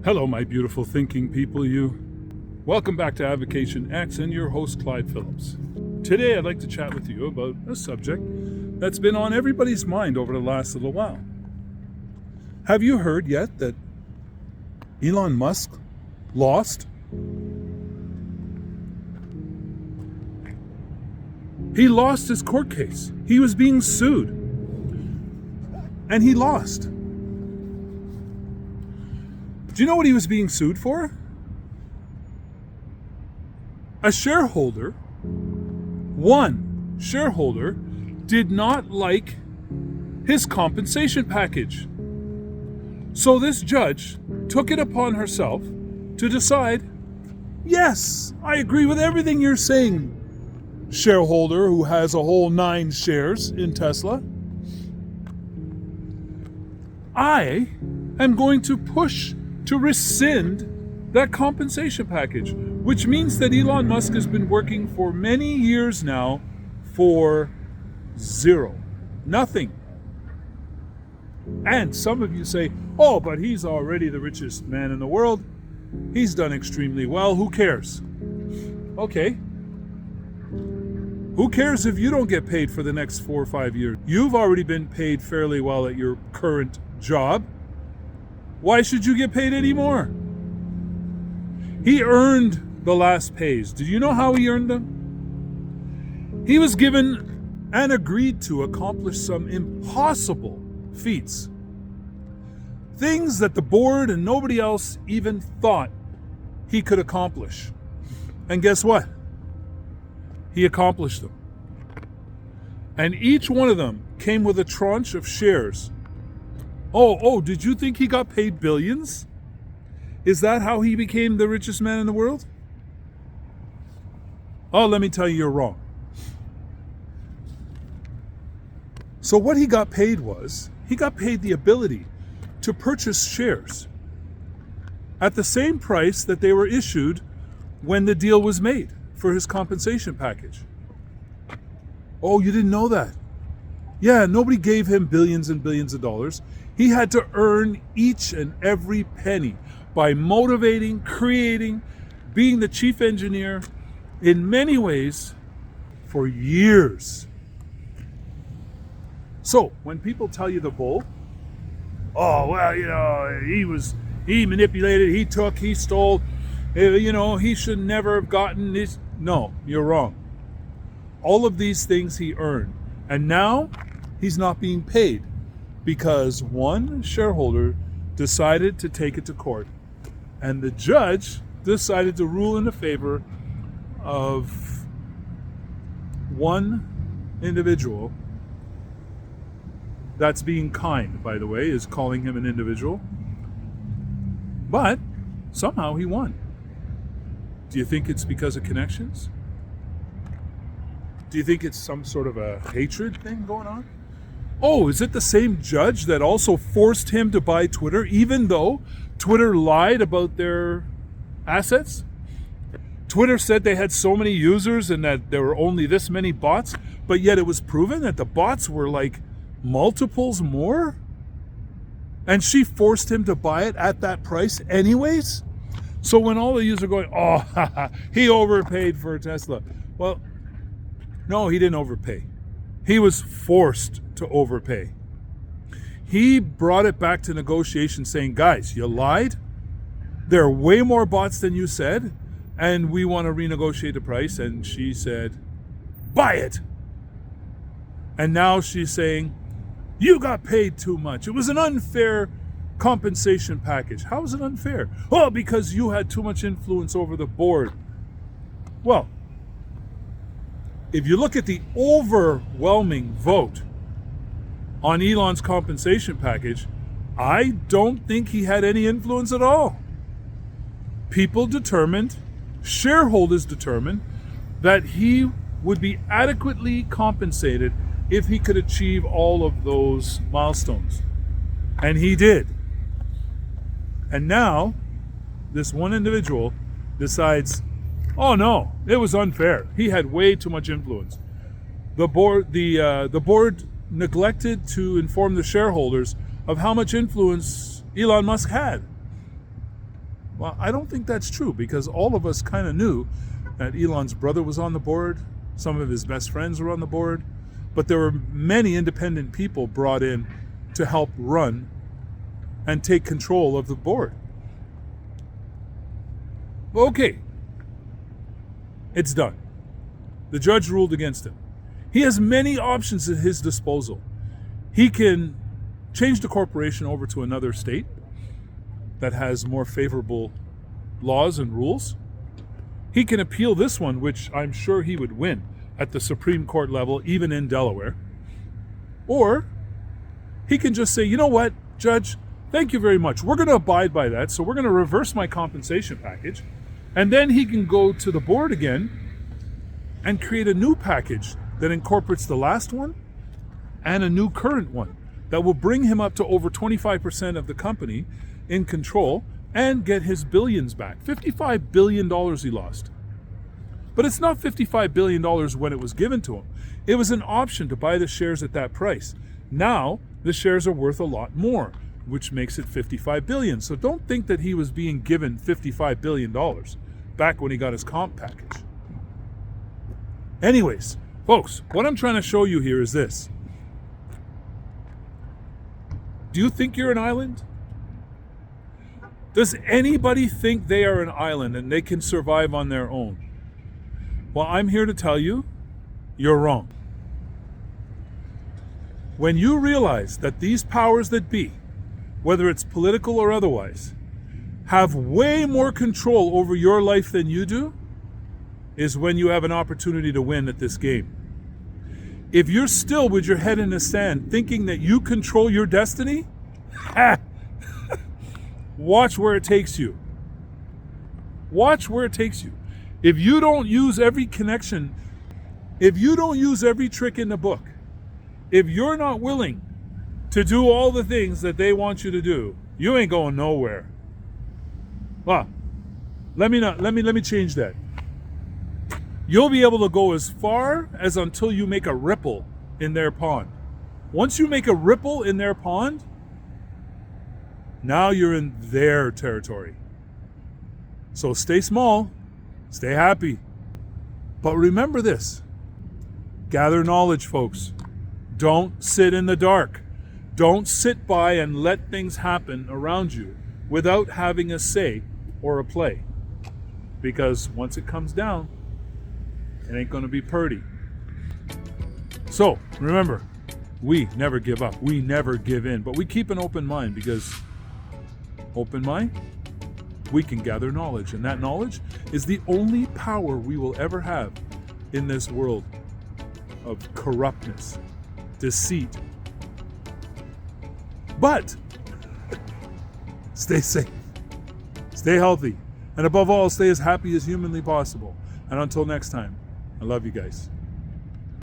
Hello, my beautiful thinking people, you. Welcome back to Advocation X and your host, Clyde Phillips. Today, I'd like to chat with you about a subject that's been on everybody's mind over the last little while. Have you heard yet that Elon Musk lost? He lost his court case. He was being sued. And he lost. Do you know what he was being sued for? A shareholder, one shareholder, did not like his compensation package. So this judge took it upon herself to decide, yes, I agree with everything you're saying, shareholder who has a whole 9 shares in Tesla. I am going to push to rescind that compensation package, which means that Elon Musk has been working for many years now for zero, nothing. And some of you say, oh, but he's already the richest man in the world. He's done extremely well. Who cares? Okay. Who cares if you don't get paid for the next 4 or 5 years? You've already been paid fairly well at your current job. Why should you get paid any more? He earned the last pays. Did you know how he earned them? He was given and agreed to accomplish some impossible feats. Things that the board and nobody else even thought he could accomplish. And guess what? He accomplished them. And each one of them came with a tranche of shares. Oh, did you think he got paid billions? Is that how he became the richest man in the world? Oh, let me tell you, you're wrong. So what he got paid was, he got paid the ability to purchase shares at the same price that they were issued when the deal was made for his compensation package. Oh, you didn't know that? Yeah, nobody gave him billions and billions of dollars. He had to earn each and every penny by motivating, creating, being the chief engineer in many ways for years. So when people tell you the bull, oh, well, he manipulated, he took, he stole, he should never have gotten this. No, you're wrong. All of these things he earned. And now he's not being paid because one shareholder decided to take it to court. And the judge decided to rule in the favor of one individual. That's being kind, by the way, is calling him an individual. But somehow he won. Do you think it's because of connections? Do you think it's some sort of a hatred thing going on? Oh, is it the same judge that also forced him to buy Twitter, even though Twitter lied about their assets? Twitter said they had so many users and that there were only this many bots, but yet it was proven that the bots were like multiples more? And she forced him to buy it at that price anyways? So when all the users are going, oh, he overpaid for Tesla. Well, no, he didn't overpay. He was forced to overpay. He brought it back to negotiation saying, guys, you lied. There are way more bots than you said, and we want to renegotiate the price. And she said, buy it. And now she's saying, you got paid too much. It was an unfair compensation package. How is it unfair? Oh, because you had too much influence over the board. Well, if you look at the overwhelming vote on Elon's compensation package, I don't think he had any influence at all. People determined, shareholders determined, that he would be adequately compensated if he could achieve all of those milestones. And he did. And now, this one individual decides, oh no, it was unfair. He had way too much influence. The board neglected to inform the shareholders of how much influence Elon Musk had. Well, I don't think that's true, because all of us kind of knew that Elon's brother was on the board. Some of his best friends were on the board. But there were many independent people brought in to help run and take control of the board. Okay. It's done. The judge ruled against him. He has many options at his disposal. He can change the corporation over to another state that has more favorable laws and rules. He can appeal this one, which I'm sure he would win at the Supreme Court level, even in Delaware. Or he can just say, you know what, Judge, thank you very much. We're going to abide by that, so we're going to reverse my compensation package. And then he can go to the board again and create a new package that incorporates the last one and a new current one that will bring him up to over 25% of the company in control and get his billions back. $55 billion he lost. But it's not $55 billion when it was given to him. It was an option to buy the shares at that price. Now, the shares are worth a lot more, which makes it $55 billion. So don't think that he was being given $55 billion back when he got his comp package. Anyways, folks, what I'm trying to show you here is this. Do you think you're an island? Does anybody think they are an island and they can survive on their own? Well, I'm here to tell you, you're wrong. When you realize that these powers that be, whether it's political or otherwise, have way more control over your life than you do, is when you have an opportunity to win at this game. If you're still with your head in the sand thinking that you control your destiny, watch where it takes you. Watch where it takes you. If you don't use every connection, if you don't use every trick in the book, if you're not willing to do all the things that they want you to do, you ain't going nowhere. Well, let me change that. You'll be able to go as far as until you make a ripple in their pond. Once you make a ripple in their pond, now you're in their territory. So stay small, stay happy. But remember this, gather knowledge, folks. Don't sit in the dark. Don't sit by and let things happen around you without having a say or a play. Because once it comes down, it ain't going to be purty. So remember, we never give up. We never give in. But we keep an open mind, because open mind, we can gather knowledge. And that knowledge is the only power we will ever have in this world of corruptness, deceit. But stay safe, stay healthy, and above all, stay as happy as humanly possible. And until next time, I love you guys.